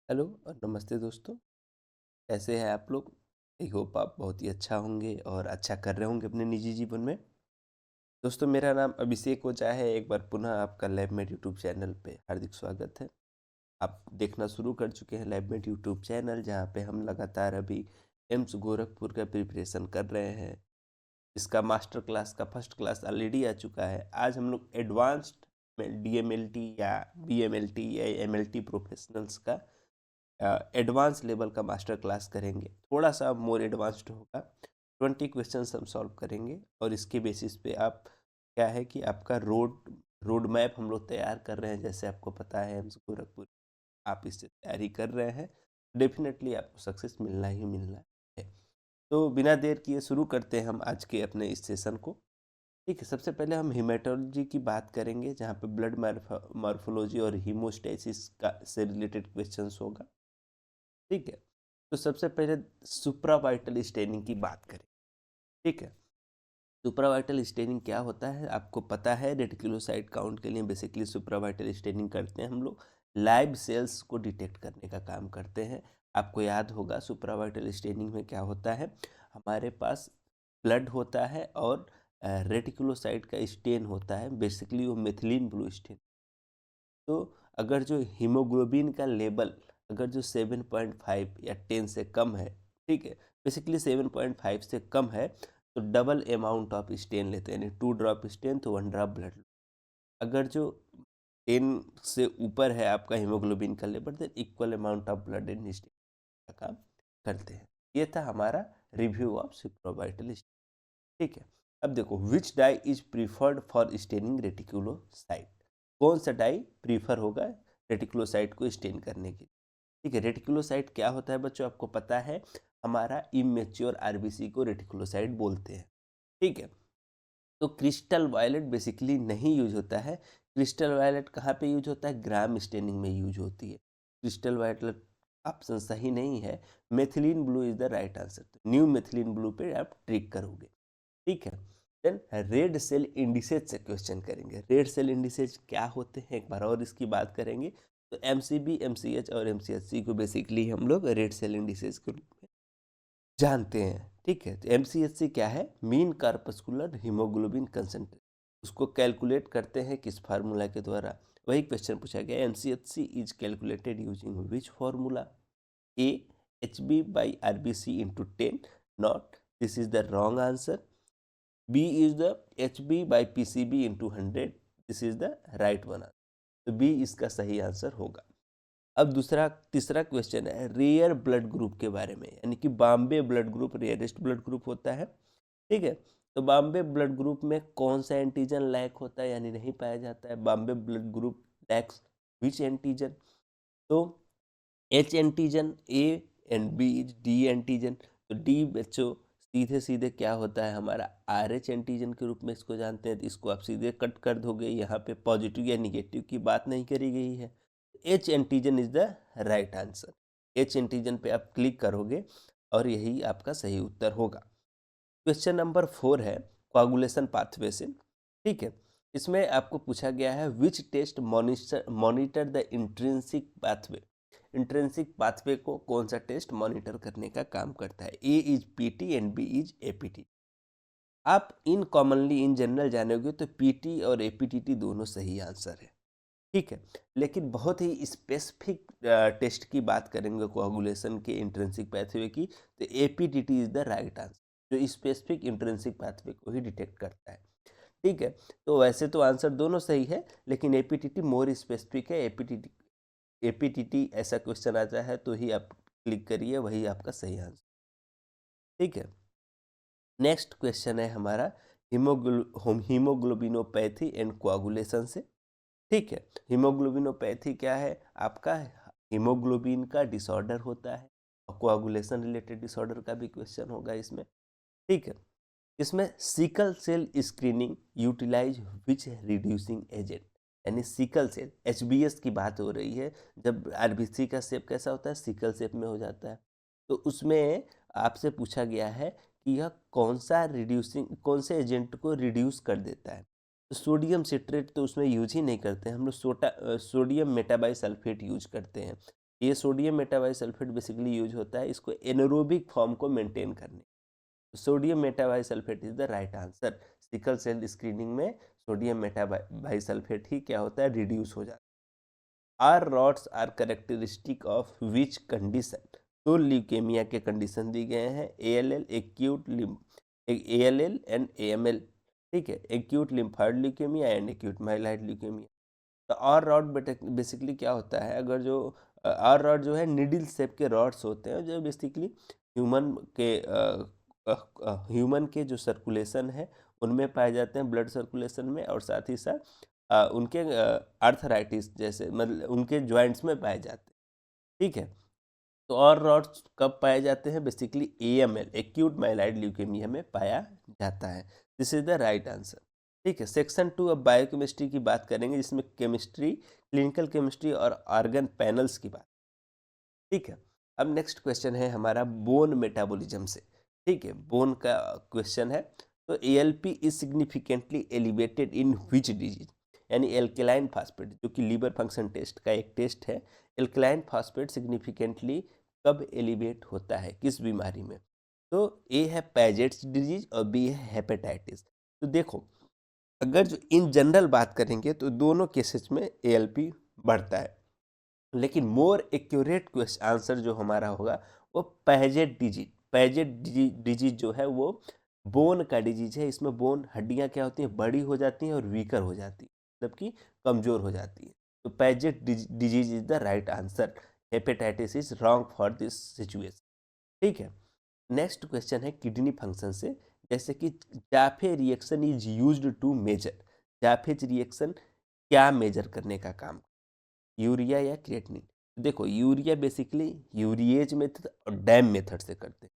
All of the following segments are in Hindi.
हेलो और नमस्ते दोस्तों। कैसे हैं आप लोग? आई होप आप बहुत ही अच्छा होंगे और अच्छा कर रहे होंगे अपने निजी जीवन में। दोस्तों, मेरा नाम अभिषेक ओझा है। एक बार पुनः आपका लैबमेट यूट्यूब चैनल पे हार्दिक स्वागत है। आप देखना शुरू कर चुके हैं लैबमेट यूट्यूब चैनल, जहाँ पे हम लगातार अभी एम्स गोरखपुर का प्रिपरेशन कर रहे हैं। इसका मास्टर क्लास का फर्स्ट क्लास ऑलरेडी आ चुका है। आज हम लोग एडवांस्ड में डीएमएलटी या बीएमएलटी या एमएलटी प्रोफेशनल्स का एडवांस लेवल का मास्टर क्लास करेंगे। थोड़ा सा मोर एडवांस्ड होगा। 20 क्वेश्चंस हम सॉल्व करेंगे और इसके बेसिस पे आप क्या है कि आपका रोड मैप हम लोग तैयार कर रहे हैं। जैसे आपको पता है एम्स गोरखपुर आप इससे तैयारी कर रहे हैं, डेफिनेटली आपको सक्सेस मिलना ही मिलना है। तो बिना देर किए शुरू करते हैं हम आज के अपने इस सेशन को। ठीक है, सबसे पहले हम हीमेटोलॉजी की बात करेंगे, जहाँ पे ब्लड मॉर्फोलॉजी और हीमोस्टेसिस का से रिलेटेड क्वेश्चंस होगा। ठीक है, तो सबसे पहले सुप्रावाइटल स्टेनिंग की बात करें। ठीक है, सुप्रावाइटल स्टेनिंग क्या होता है आपको पता है। रेटिकुलोसाइट काउंट के लिए बेसिकली सुप्रावाइटल स्टेनिंग करते हैं हम लोग। लाइव सेल्स को डिटेक्ट करने का काम करते हैं। आपको याद होगा सुप्रावाइटल स्टेनिंग में क्या होता है, हमारे पास ब्लड होता है और रेटिकुलोसाइट का स्टेन होता है। बेसिकली वो मिथिलीन ब्लू स्टेन। तो अगर जो हीमोग्लोबिन का लेवल अगर जो 7.5 या 10 से कम है, ठीक है, बेसिकली 7.5 से कम है, तो डबल अमाउंट ऑफ स्टेन लेते हैं, यानी 2 ड्रॉप स्टेन तो 1 ड्रॉप ब्लड। अगर जो 10 से ऊपर है आपका हीमोग्लोबिन का level, then equal amount of blood in stain का काम करते हैं। ये था हमारा रिव्यू ऑफ सुप्रावाइटल स्टेन। ठीक है, अब देखो which dye is preferred for staining reticulocyte. कौन सा डाई प्रीफर होगा रेटिकुलोसाइट को स्टेन करने के लिए। ठीक है, रेटिकुलोसाइट क्या होता है बच्चों, आपको पता है हमारा इमेच्योर आरबीसी को रेटिकुलोसाइट बोलते हैं। ठीक है, तो क्रिस्टल वायलेट बेसिकली नहीं यूज होता है। क्रिस्टल वायलेट कहाँ पे यूज होता है, ग्राम स्टेनिंग में यूज होती है। क्रिस्टल वायलेट ऑप्शन सही नहीं है। Methylene blue is the right answer. New methylene blue पे आप ट्रिक करोगे। ठीक है, देन रेड सेल इंडिसेज से क्वेश्चन करेंगे। रेड सेल इंडिसेज क्या होते हैं एक बार और इसकी बात करेंगे। तो एमसीबी, एमसीएच और एमसीएचसी को बेसिकली हम लोग रेड सेल इंडिसेज के रूप में जानते हैं। ठीक है, तो एमसीएचसी क्या है, मीन कार्पस्कुलर हीमोग्लोबिन कंसेंट्रेशन। उसको कैलकुलेट करते हैं किस फार्मूला के द्वारा, वही क्वेश्चन पूछा गया। MCHC is calculated using which formula. A H B by R B C into 10 not, this is the wrong answer. B is the HB by PCB into 100, this is the right one. तो B इसका सही आंसर होगा। अब तीसरा क्वेश्चन है रेयर ब्लड ग्रुप के बारे में, यानी कि Bombay blood group rarest blood group होता है। ठीक है, तो बॉम्बे ब्लड ग्रुप में कौन सा एंटीजन लैक होता है, यानी नहीं पाया जाता है। Bombay blood group lacks which antigen. तो H antigen, A and B is D antigen. तो डी बच्चों सीधे सीधे क्या होता है हमारा आर एच एंटीजन के रूप में इसको जानते हैं। तो इसको आप सीधे कट कर दोगे, यहाँ पे पॉजिटिव या निगेटिव की बात नहीं करी गई है। H antigen is the right answer. H antigen पे आप क्लिक करोगे और यही आपका सही उत्तर होगा। क्वेश्चन नंबर 4 है कोआगुलेशन पाथवे से। ठीक है, इसमें आपको पूछा गया है which test monitor the intrinsic pathway. Intrinsic pathway को कौन सा टेस्ट मॉनिटर करने का काम करता है। A is PT and B is APT. आप इन कॉमनली इन जनरल जानोगे तो पीटी और एपीटीटी दोनों सही आंसर है। ठीक है, लेकिन बहुत ही स्पेसिफिक टेस्ट की बात करेंगे कोआगुलेशन के इंट्रिंसिक पाथवे की, तो APTT is the right answer, जो स्पेसिफिक इंट्रिंसिक पाथवे को ही डिटेक्ट करता है। ठीक है, तो वैसे तो आंसर दोनों सही है, लेकिन एपीटीटी मोर स्पेसिफिक है। एपीटीटी ऐसा क्वेश्चन आता है तो ही आप क्लिक करिए, वही आपका सही आंसर। ठीक है, नेक्स्ट क्वेश्चन है हमारा हीमोग्लोबिनोपैथी एंड कोआगुलेशन से। ठीक है, हीमोग्लोबिनोपैथी क्या है आपका, हीमोग्लोबिन का डिसऑर्डर होता है। और कोआगुलेशन रिलेटेड डिसऑर्डर का भी क्वेश्चन होगा इसमें। ठीक है, इसमें सिकल सेल स्क्रीनिंग यूटिलाइज विच रिड्यूसिंग एजेंट, यानी सिकल सेल एचबीएस की बात हो रही है। जब आरबीसी का शेप कैसा होता है, सिकल शेप में हो जाता है। तो उसमें आपसे पूछा गया है कि यह कौन से एजेंट को रिड्यूस कर देता है। तो सोडियम सिट्रेट तो उसमें यूज ही नहीं करते हैं हम लोग, सोडियम मेटाबाइसल्फेट यूज करते हैं। ये सोडियम मेटाबाइसल्फेट बेसिकली यूज होता है इसको एनारोबिक फॉर्म को मेंटेन करने। Sodium metabisulphite is the right answer. Sickle cell screening में सोडियम मेटाबाइसल्फेट ही क्या होता है, रिड्यूस हो जाता है। Auer rods are characteristic of which condition? तो ल्यूकेमिया के कंडीशन दी गए हैं, ALL acute ALL and AML, ठीक है, acute lymphoid leukaemia and acute myeloid leukaemia. तो आर रॉड बेसिकली क्या होता है, अगर जो आर रॉड जो है निडिल शेप के रॉड्स होते हैं जो बेसिकली ह्यूमन के ह्यूमन के जो सर्कुलेशन है उनमें पाए जाते हैं, ब्लड सर्कुलेशन में, और साथ ही साथ उनके आर्थराइटिस जैसे मतलब उनके जॉइंट्स में पाए जाते हैं, ठीक है। तो और रॉड्स कब पाए जाते हैं, basically AML acute myeloid leukaemia में पाया जाता है। This is the right answer, ठीक है। सेक्शन 2 अब बायोकेमिस्ट्री की बात करेंगे जिसमें केमिस्ट्री, क्लिनिकल केमिस्ट्री और ऑर्गन पैनल्स की बात, ठीक है। अब नेक्स्ट क्वेश्चन है हमारा बोन मेटाबॉलिज्म से, ठीक है, बोन का क्वेश्चन है। तो ALP is significantly elevated in which disease, यानी एल्केलाइन फास्फेट जो कि लीवर फंक्शन टेस्ट का एक टेस्ट है, एल्केलाइन फास्फेट सिग्निफिकेंटली कब एलिवेट होता है, किस बीमारी में? तो A है पैजेट्स डिजीज और B है हेपेटाइटिस। तो देखो, अगर जो इन जनरल बात करेंगे तो दोनों केसेस में ALP बढ़ता है, लेकिन मोर एक्यूरेट क्वेश्चन आंसर जो हमारा होगा वो पैजेट डिजीज। पैजेट डिजीज जो है वो बोन का डिजीज है। इसमें बोन हड्डियां क्या होती हैं, बड़ी हो जाती हैं और वीकर हो जाती है, मतलब कि कमजोर हो जाती है। तो Paget disease is the right answer. Hepatitis is wrong for this situation, ठीक है। नेक्स्ट क्वेश्चन है किडनी फंक्शन से, जैसे कि Jaffe reaction is used to measure. Jaffe's reaction क्या मेजर करने का काम, यूरिया या क्रिएटिनिन? देखो, यूरिया बेसिकली यूरिएज मेथड और डैम मेथड से करते हैं,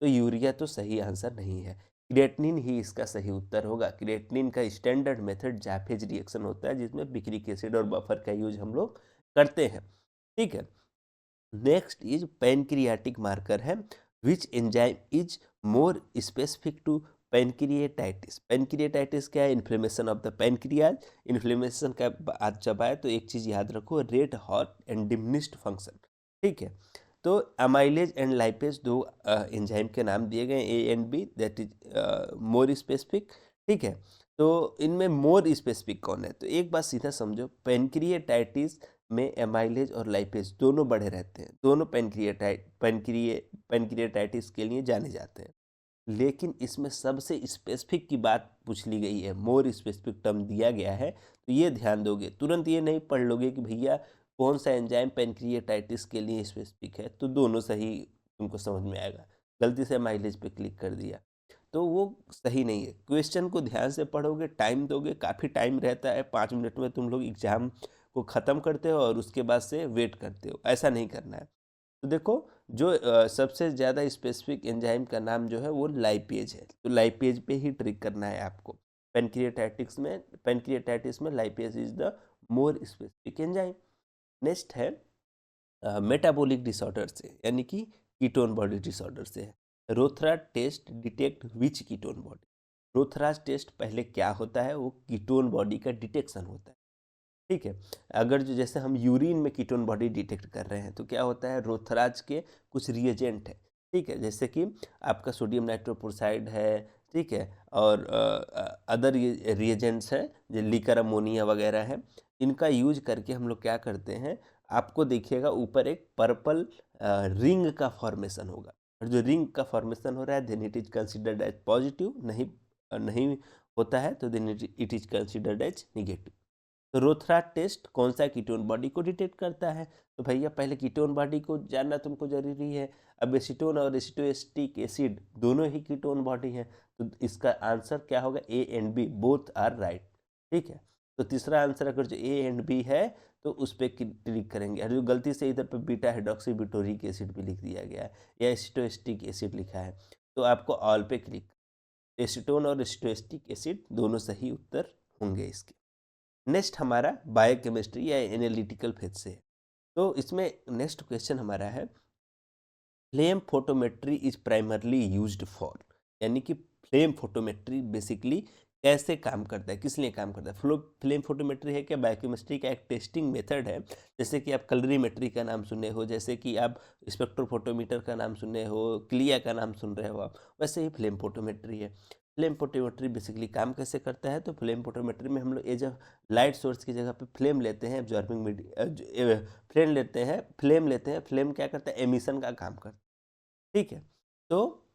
तो यूरिया तो सही आंसर नहीं है, क्रिएटिनिन ही इसका सही उत्तर होगा। क्रिएटिनिन का स्टैंडर्ड मेथड जाफेज रिएक्शन होता है जिसमें पिक्रिक एसिड और बफर का यूज हम लोग करते हैं, ठीक है। नेक्स्ट इज पैनक्रियाटिक मार्कर है, which enzyme is more specific to pancreatitis. Pancreatitis क्या है, inflammation of the pancreas. Inflammation का आज जब आए तो एक चीज याद रखो, red hot and diminished function, ठीक है। तो अमाइलेज एंड लाइपेज दो एंजाइम के नाम दिए गए A and B, that is more specific, ठीक है। तो इनमें मोर स्पेसिफिक कौन है, तो एक बात सीधा समझो, पैनक्रिएटाइटिस में एमाइलेज और लाइपेज दोनों बढ़े रहते हैं, दोनों पैनक्रिएटाइटिस के लिए जाने जाते हैं, लेकिन इसमें सबसे स्पेसिफिक की बात पूछ ली गई है, मोर स्पेसिफिक टर्म दिया गया है। तो ये ध्यान दोगे, तुरंत ये नहीं पढ़ लोगे कि भैया कौन सा एंजाइम पैनक्रिएटाइटिस के लिए स्पेसिफिक है, तो दोनों सही तुमको समझ में आएगा। गलती से माइलेज पे क्लिक कर दिया तो वो सही नहीं है। क्वेश्चन को ध्यान से पढ़ोगे, टाइम दोगे, काफ़ी टाइम रहता है, 5 मिनट में तुम लोग एग्जाम को ख़त्म करते हो और उसके बाद से वेट करते हो, ऐसा नहीं करना है। तो देखो, जो सबसे ज़्यादा स्पेसिफिक एंजाइम का नाम जो है वो लाइपेज है, तो लाइपेज पे ही ट्रिक करना है आपको। पैनक्रिएटाइटिस में lipase is the more specific enzyme. Next है मेटाबॉलिक डिसऑर्डर से, यानी कि कीटोन बॉडी डिसऑर्डर से है। रोथरा टेस्ट डिटेक्ट विच कीटोन बॉडी। रोथराज टेस्ट पहले क्या होता है, वो कीटोन बॉडी का डिटेक्शन होता है, ठीक है। अगर जो जैसे हम यूरिन में कीटोन बॉडी डिटेक्ट कर रहे हैं तो क्या होता है, रोथराज के कुछ रिएजेंट है, ठीक है, जैसे कि आपका सोडियम नाइट्रोपोसाइड है, ठीक है, और अदर रिएजेंट्स हैं जो लीकर अमोनिया वगैरह है, इनका यूज करके हम लोग क्या करते हैं, आपको देखिएगा ऊपर एक पर्पल रिंग का फॉर्मेशन होगा, और जो रिंग का फॉर्मेशन हो रहा है then it is considered as positive, नहीं होता है तो then it is considered as negative. तो रोथरा टेस्ट कौन सा कीटोन बॉडी को डिटेक्ट करता है, तो भैया पहले कीटोन बॉडी को जानना तुमको जरूरी है। अब एसीटोन और एसिटोएस्टिक एसिड दोनों ही कीटोन बॉडी हैं, तो इसका आंसर क्या होगा, A and B both are right, ठीक है। तो तीसरा आंसर अगर जो A एंड B है तो उस पर क्लिक करेंगे, और जो गलती से इधर पर बीटा हाइड्रोक्सी ब्यूटोरिक एसिड भी लिख दिया गया है या एसिटोएस्टिक एसिड लिखा है, तो आपको ऑल पे क्लिक। एसीटोन और एसिटोएस्टिक एसिड दोनों सही उत्तर होंगे इसके। नेक्स्ट हमारा बायोकेमिस्ट्री या एनालिटिकल फेज से है। तो इसमें नेक्स्ट क्वेश्चन हमारा है, flame photometry is primarily used for, यानी कि फ्लेम फोटोमेट्री बेसिकली कैसे काम करता है, किस लिए काम करता है। फ्लेम फोटोमेट्री है क्या, बायोकेमिस्ट्री का एक टेस्टिंग मेथड है। जैसे कि आप कलरीमेट्री का नाम सुने हो, जैसे कि आप स्पेक्ट्रोफोटोमीटर का नाम सुने हो, क्लिया का नाम सुन रहे हो आप, वैसे ही फ्लेम फोटोमेट्री है। फ्लेम फोटोमेट्री बेसिकली काम कैसे करता है, तो फ्लेम फोटोमेट्री में हम लोग एज अ लाइट सोर्स की जगह पे फ्लेम लेते हैं, एब्जॉर्बिंग मीडिया फ्लेम लेते हैं। फ्लेम क्या करता है, एमिशन का काम करता है। ठीक है, तो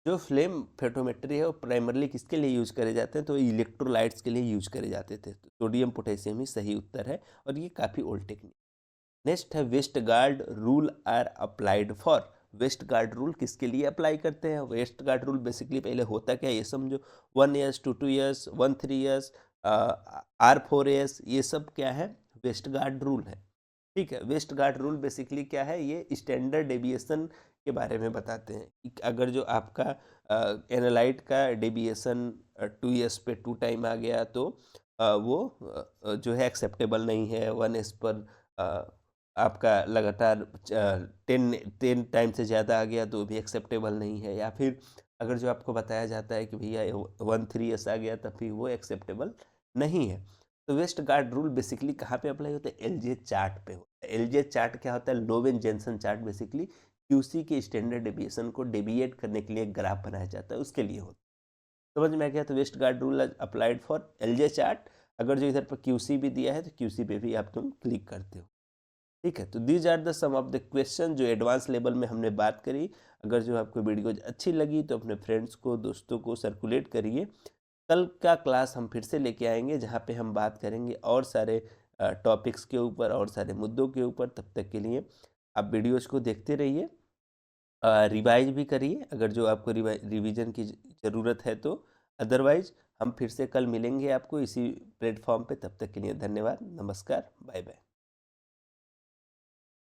जो फ्लेम फोटोमेट्री है वो प्राइमरली किसके लिए यूज करे जाते हैं, तो इलेक्ट्रोलाइट्स के लिए यूज करे जाते थे। तो सोडियम पोटेशियम ही सही उत्तर है, और ये काफ़ी ओल्ड टेक्निक। नेक्स्ट है Westgard rule are applied for. Westgard rule किसके लिए अप्लाई करते हैं, वेस्ट गार्ड रूल बेसिकली पहले होता क्या है ये समझो। 1 ईयर्स, 2 ईयर्स, 3 ईयर्स, R4S, ये सब क्या है, वेस्ट गार्ड रूल है। ठीक है, वेस्ट गार्ड रूल बेसिकली क्या है, ये स्टैंडर्ड डेविएशन के बारे में बताते हैं कि अगर जो आपका एनालाइट का डेविएशन 2 ईयर्स पे 2 टाइम आ गया तो वो जो है एक्सेप्टेबल नहीं है। 1 एस पर आपका लगातार 10 टाइम से ज़्यादा आ गया तो भी एक्सेप्टेबल नहीं है। या फिर अगर जो आपको बताया जाता है कि भैया 1 3 एस आ गया तब भी वो एक्सेप्टेबल नहीं है। तो वेस्ट गार्ड रूल बेसिकली कहाँ पे अप्लाई होता है, एलजे चार्ट पे होता है। एलजे चार्ट क्या होता है, Levey Jennings chart, basically QC के स्टैंडर्ड डेविएशन को डेविएट करने के लिए एक ग्राफ बनाया जाता है, उसके लिए होता है। समझ में आ गया, तो Westgard rule applied for LJ chart. अगर जो इधर पर क्यूसी भी दिया है तो क्यूसी पे भी आप तुम क्लिक करते हो। ठीक है, तो these are the some of the question जो एडवांस लेवल में हमने बात करी। अगर जो आपको वीडियो अच्छी लगी तो अपने फ्रेंड्स को, दोस्तों को सर्कुलेट करिए। कल का क्लास हम फिर से लेके आएंगे जहाँ पे हम बात करेंगे और सारे टॉपिक्स के ऊपर और सारे मुद्दों के ऊपर। तब तक के लिए आप वीडियोस को देखते रहिए, रिवाइज भी करिए अगर जो आपको रिवीजन की ज़रूरत है तो। अदरवाइज हम फिर से कल मिलेंगे आपको इसी प्लेटफॉर्म पे। तब तक के लिए धन्यवाद, नमस्कार, बाय बाय।